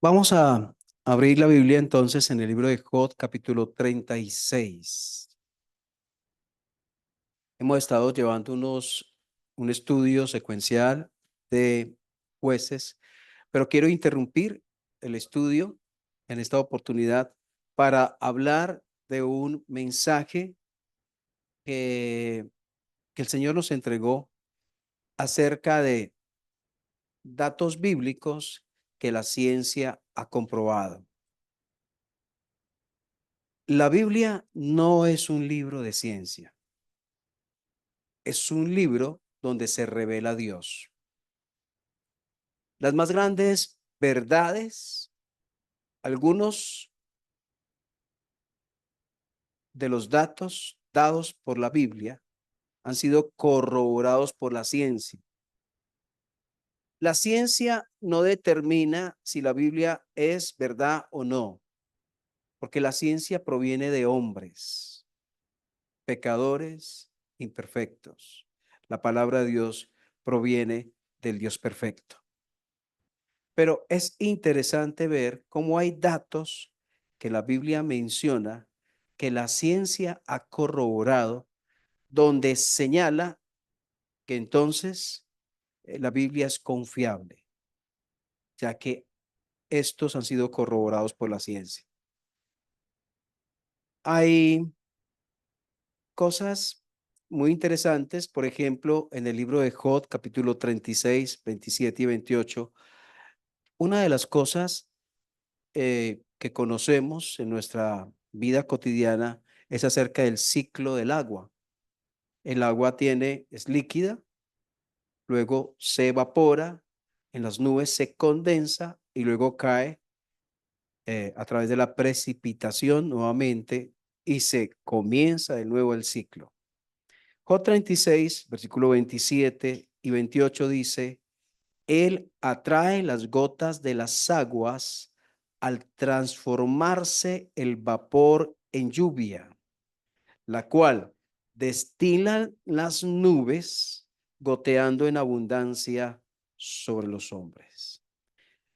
Vamos a abrir la Biblia entonces en el libro de Job, capítulo 36. Hemos estado llevando un estudio secuencial de jueces, pero quiero interrumpir el estudio en esta oportunidad para hablar de un mensaje que, que el Señor nos entregó acerca de datos bíblicos que la ciencia ha comprobado. La Biblia no es un libro de ciencia. Es un libro donde se revela Dios. Las más grandes verdades, algunos de los datos dados por la Biblia han sido corroborados por la ciencia. La ciencia no determina si la Biblia es verdad o no, porque la ciencia proviene de hombres, pecadores, imperfectos. La palabra de Dios proviene del Dios perfecto. Pero es interesante ver cómo hay datos que la Biblia menciona que la ciencia ha corroborado, donde señala que entonces la Biblia es confiable, ya que estos han sido corroborados por la ciencia. Hay cosas muy interesantes, por ejemplo, en el libro de Job, capítulo 36, 27 y 28, una de las cosas que conocemos en nuestra vida cotidiana es acerca del ciclo del agua. El agua es líquida, luego se evapora, en las nubes se condensa y luego cae a través de la precipitación nuevamente y se comienza de nuevo el ciclo. Job 36, versículo 27 y 28 dice: Él atrae las gotas de las aguas al transformarse el vapor en lluvia, la cual destila las nubes, goteando en abundancia sobre los hombres.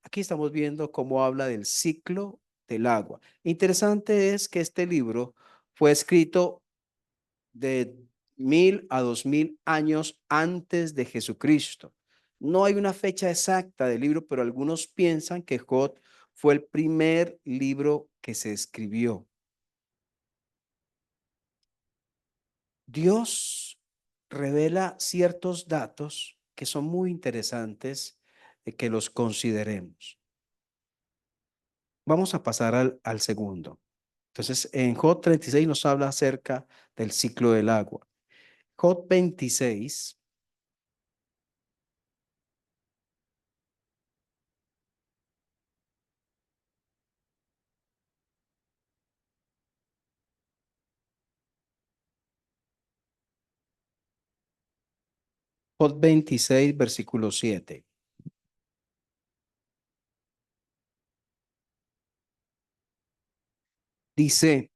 Aquí estamos viendo cómo habla del ciclo del agua. Interesante es que este libro fue escrito de 1000 a 2000 años antes de Jesucristo. No hay una fecha exacta del libro, pero algunos piensan que Job fue el primer libro que se escribió. Dios revela ciertos datos que son muy interesantes que los consideremos. Vamos a pasar al segundo. Entonces, en Job 36 nos habla acerca del ciclo del agua. Job 26. Job 26, versículo 7. Dice,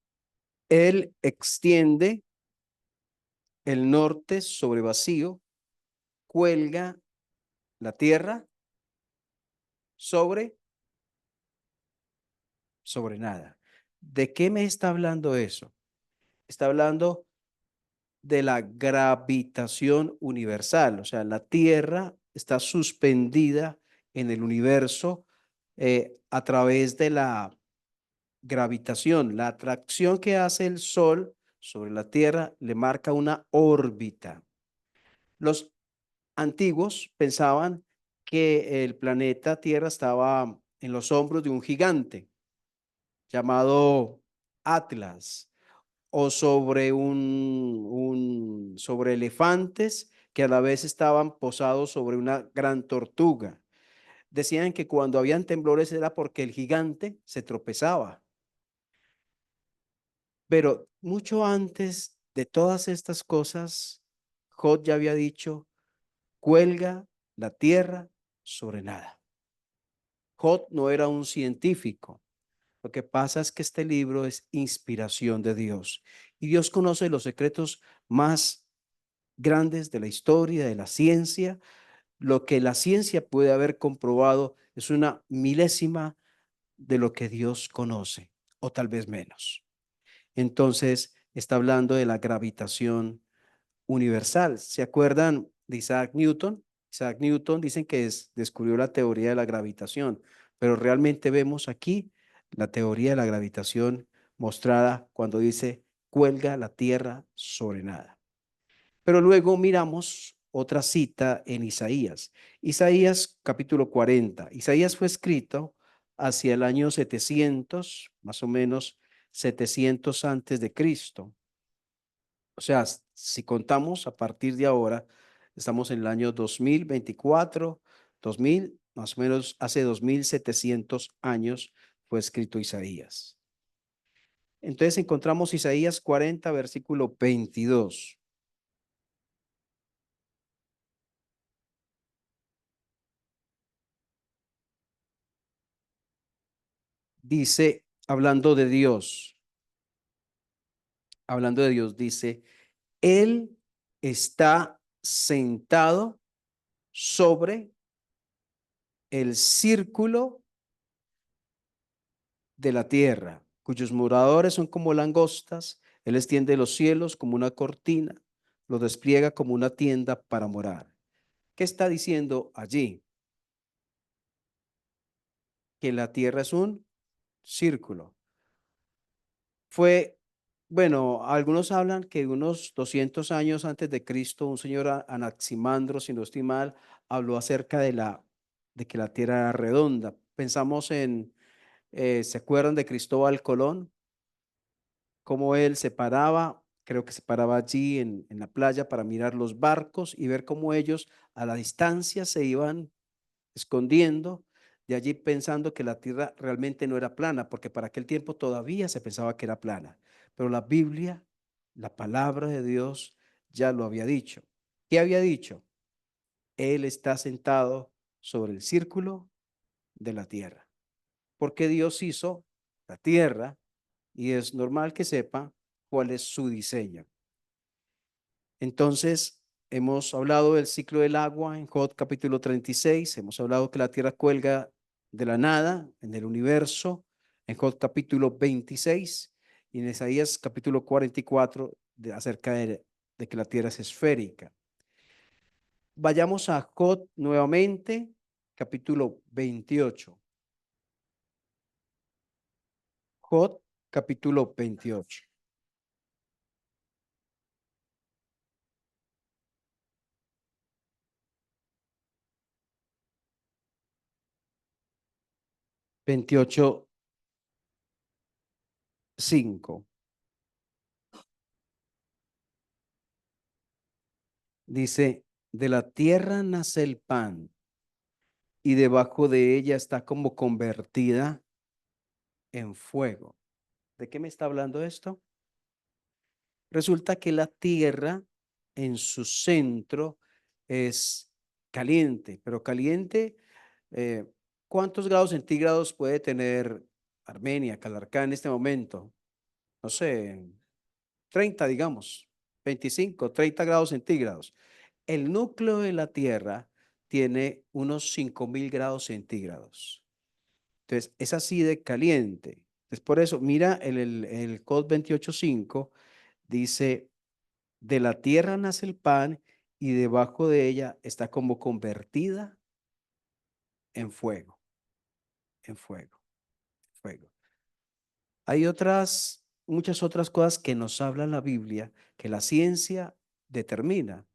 Él extiende el norte sobre vacío, cuelga la tierra sobre, sobre nada. ¿De qué me está hablando eso? Está hablando de la gravitación universal, o sea, la tierra está suspendida en el universo a través de la gravitación. La atracción que hace el Sol sobre la Tierra le marca una órbita. Los antiguos pensaban que el planeta Tierra estaba en los hombros de un gigante llamado Atlas, o sobre sobre elefantes que a la vez estaban posados sobre una gran tortuga. Decían que cuando habían temblores era porque el gigante se tropezaba. Pero mucho antes de todas estas cosas, Job ya había dicho: cuelga la tierra sobre nada. Job no era un científico. Lo que pasa es que este libro es inspiración de Dios y Dios conoce los secretos más grandes de la historia, de la ciencia. Lo que la ciencia puede haber comprobado es una milésima de lo que Dios conoce, o tal vez menos. Entonces, está hablando de la gravitación universal. ¿Se acuerdan de Isaac Newton? Isaac Newton dicen que descubrió la teoría de la gravitación, pero realmente vemos aquí la teoría de la gravitación mostrada cuando dice cuelga la tierra sobre nada. Pero luego miramos otra cita en Isaías. Isaías capítulo 40. Isaías fue escrito hacia el año 700, más o menos 700 antes de Cristo. O sea, si contamos a partir de ahora, estamos en el año 2024, 2000, más o menos hace 2700 años fue escrito Isaías. Entonces encontramos Isaías 40, versículo 22. Dice, hablando de Dios, dice, Él está sentado sobre el círculo de la tierra, cuyos moradores son como langostas. Él extiende los cielos como una cortina, lo despliega como una tienda para morar. ¿Qué está diciendo allí? Que la tierra es un círculo. Fue, bueno, algunos hablan que unos 200 años antes de Cristo, un señor Anaximandro, si no estoy mal, habló acerca de que la tierra era redonda. Pensamos en, ¿se acuerdan de Cristóbal Colón? Cómo él se paraba, creo que se paraba allí en la playa para mirar los barcos y ver cómo ellos a la distancia se iban escondiendo, de allí pensando que la tierra realmente no era plana, porque para aquel tiempo todavía se pensaba que era plana. Pero la Biblia, la palabra de Dios, ya lo había dicho. ¿Qué había dicho? Él está sentado sobre el círculo de la tierra, porque Dios hizo la tierra y es normal que sepa cuál es su diseño. Entonces, hemos hablado del ciclo del agua en Job capítulo 36, hemos hablado que la tierra cuelga de la nada en el universo en Job capítulo 26 y en Isaías capítulo 44 acerca de que la tierra es esférica. Vayamos a Job nuevamente, capítulo 28. Job capítulo 28. 28, 5. Dice, de la tierra nace el pan y debajo de ella está como convertida en fuego. ¿De qué me está hablando esto? Resulta que la tierra en su centro es caliente, pero caliente, eh, ¿cuántos grados centígrados puede tener Armenia, Calarcá en este momento? No sé, 30, digamos, 25, 30 grados centígrados. El núcleo de la Tierra tiene unos 5000 grados centígrados. Entonces, es así de caliente. Entonces, por eso, mira, el COD 28.5 dice, de la tierra nace el pan y debajo de ella está como convertida en fuego, en fuego, fuego. Hay muchas otras cosas que nos habla la Biblia, que la ciencia determina.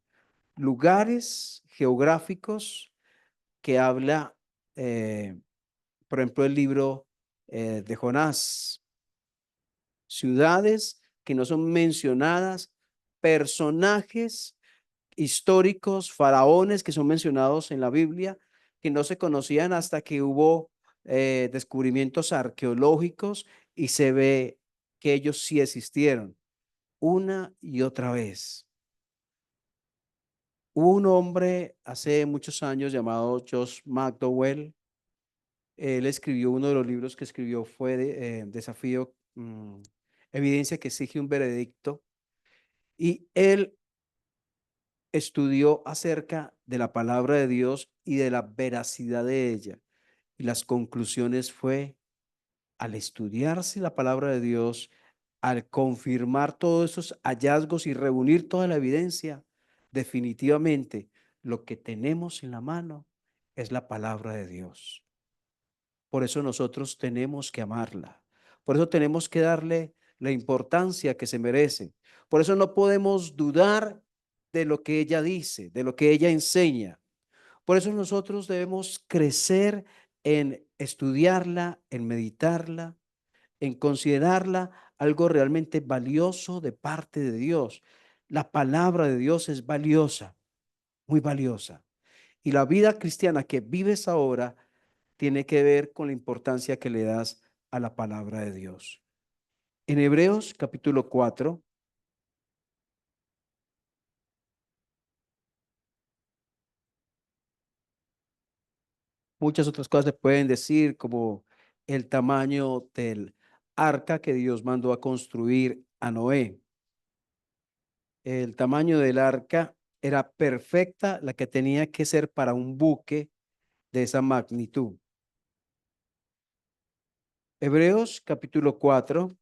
Lugares geográficos que habla, por ejemplo, el libro de Jonás, ciudades que no son mencionadas, personajes históricos, faraones que son mencionados en la Biblia, que no se conocían hasta que hubo descubrimientos arqueológicos y se ve que ellos sí existieron una y otra vez. Hubo un hombre hace muchos años llamado Josh McDowell. Él escribió uno de los libros que escribió fue Desafío, Evidencia que exige un veredicto. Y él estudió acerca de la palabra de Dios y de la veracidad de ella. Y las conclusiones fue al estudiarse la palabra de Dios, al confirmar todos esos hallazgos y reunir toda la evidencia, definitivamente lo que tenemos en la mano es la palabra de Dios. Por eso nosotros tenemos que amarla. Por eso tenemos que darle la importancia que se merece. Por eso no podemos dudar de lo que ella dice, de lo que ella enseña. Por eso nosotros debemos crecer en estudiarla, en meditarla, en considerarla algo realmente valioso de parte de Dios. La palabra de Dios es valiosa, muy valiosa. Y la vida cristiana que vives ahora tiene que ver con la importancia que le das a la palabra de Dios. En Hebreos capítulo 4, muchas otras cosas se pueden decir, como el tamaño del arca que Dios mandó a construir a Noé. El tamaño del arca era perfecta, la que tenía que ser para un buque de esa magnitud. Hebreos capítulo 4.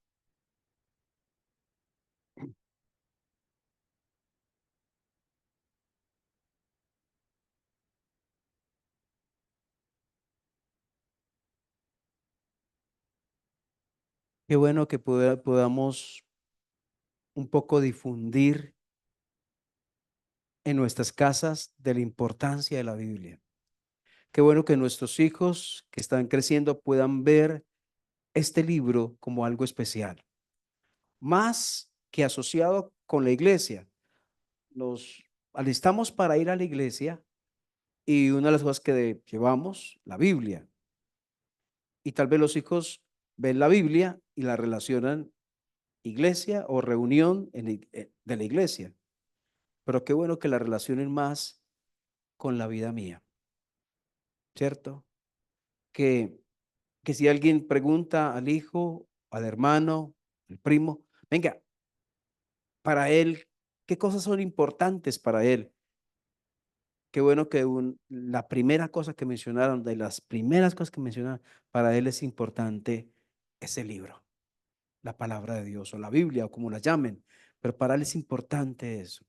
Qué bueno que podamos un poco difundir en nuestras casas de la importancia de la Biblia. Qué bueno que nuestros hijos que están creciendo puedan ver este libro como algo especial, más que asociado con la iglesia. Nos alistamos para ir a la iglesia y una de las cosas que llevamos, la Biblia. Y tal vez los hijos ven la Biblia y la relacionan iglesia o reunión de la iglesia. Pero qué bueno que la relacionen más con la vida mía, ¿cierto? Que, que si alguien pregunta al hijo, al hermano, al primo, venga, para él, ¿qué cosas son importantes para él? Qué bueno que la primera cosa que mencionaron, de las primeras cosas que mencionaron, para él es importante ese libro, la palabra de Dios o la Biblia o como la llamen, pero para él es importante eso.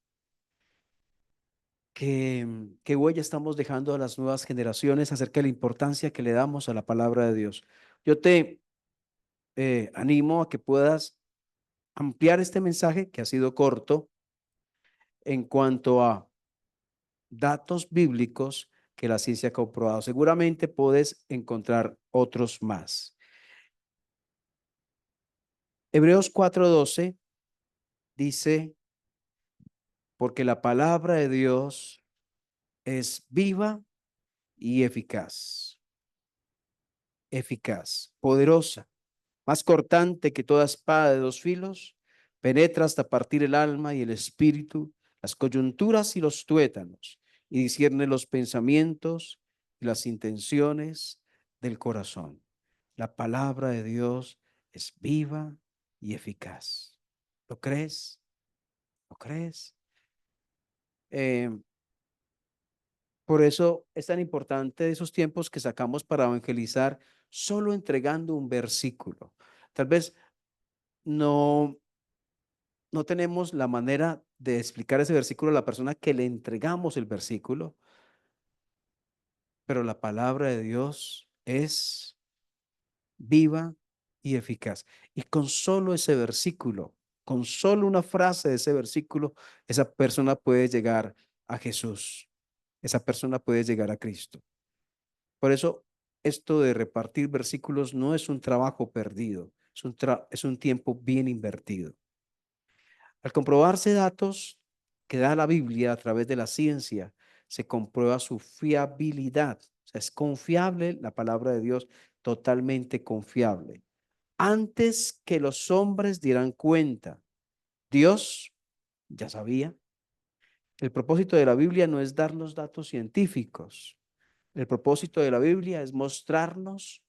¿Qué huella estamos dejando a las nuevas generaciones acerca de la importancia que le damos a la palabra de Dios? Yo te animo a que puedas ampliar este mensaje que ha sido corto en cuanto a datos bíblicos que la ciencia ha comprobado. Seguramente puedes encontrar otros más. Hebreos 4:12 dice, porque la palabra de Dios es viva y eficaz, poderosa, más cortante que toda espada de dos filos, penetra hasta partir el alma y el espíritu, las coyunturas y los tuétanos, y discierne los pensamientos y las intenciones del corazón. La palabra de Dios es viva y eficaz. ¿Lo crees? ¿Lo crees? Eh, por eso es tan importante esos tiempos que sacamos para evangelizar, solo entregando un versículo. Tal vez no no tenemos la manera de explicar ese versículo a la persona que le entregamos el versículo, pero la palabra de Dios es viva y eficaz. Y con solo ese versículo, con solo una frase de ese versículo, esa persona puede llegar a Jesús. Esa persona puede llegar a Cristo. Por eso, esto de repartir versículos no es un trabajo perdido, es un tiempo bien invertido. Al comprobarse datos que da la Biblia a través de la ciencia, se comprueba su fiabilidad. O sea, es confiable la palabra de Dios, totalmente confiable. Antes que los hombres dieran cuenta, Dios ya sabía. El propósito de la Biblia no es darnos datos científicos. El propósito de la Biblia es mostrarnos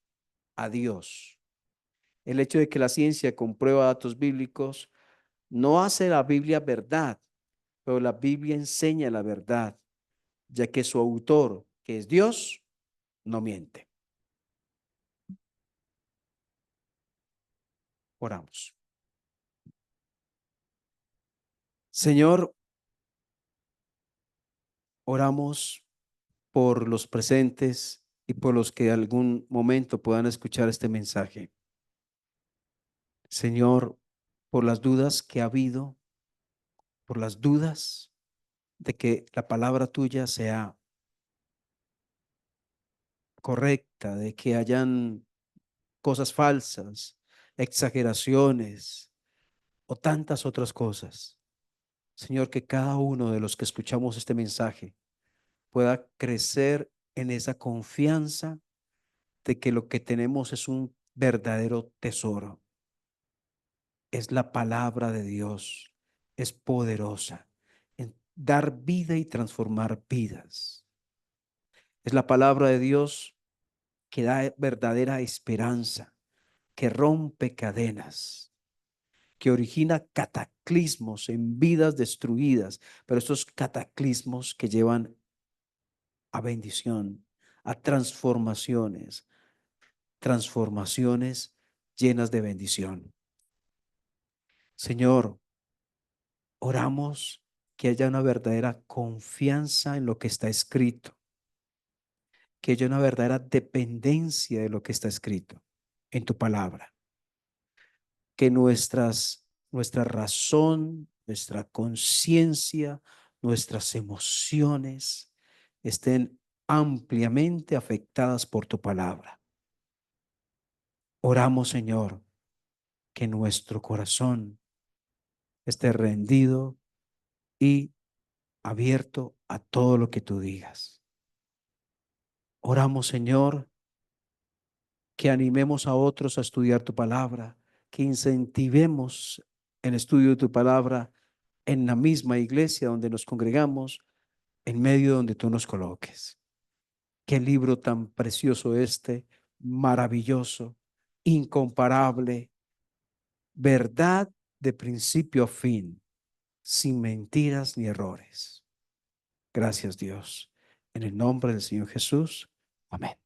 a Dios. El hecho de que la ciencia comprueba datos bíblicos no hace la Biblia verdad, pero la Biblia enseña la verdad, ya que su autor, que es Dios, no miente. Oramos. Señor, oramos por los presentes y por los que algún momento puedan escuchar este mensaje. Señor, por las dudas que ha habido, por las dudas de que la palabra tuya sea correcta, de que hayan cosas falsas, exageraciones o tantas otras cosas. Señor, que cada uno de los que escuchamos este mensaje pueda crecer en esa confianza de que lo que tenemos es un verdadero tesoro. Es la palabra de Dios, es poderosa en dar vida y transformar vidas. Es la palabra de Dios que da verdadera esperanza, que rompe cadenas, que origina cataclismos en vidas destruidas, pero estos cataclismos que llevan a bendición, a transformaciones, transformaciones llenas de bendición. Señor, oramos que haya una verdadera confianza en lo que está escrito, que haya una verdadera dependencia de lo que está escrito en tu palabra, que nuestra razón, nuestra conciencia, nuestras emociones estén ampliamente afectadas por tu palabra. Oramos, Señor, que nuestro corazón esté rendido y abierto a todo lo que tú digas. Oramos, Señor, que animemos a otros a estudiar tu palabra, que incentivemos el estudio de tu palabra en la misma iglesia donde nos congregamos, en medio donde tú nos coloques. Qué libro tan precioso este, maravilloso, incomparable, verdad de principio a fin, sin mentiras ni errores. Gracias, Dios. En el nombre del Señor Jesús. Amén.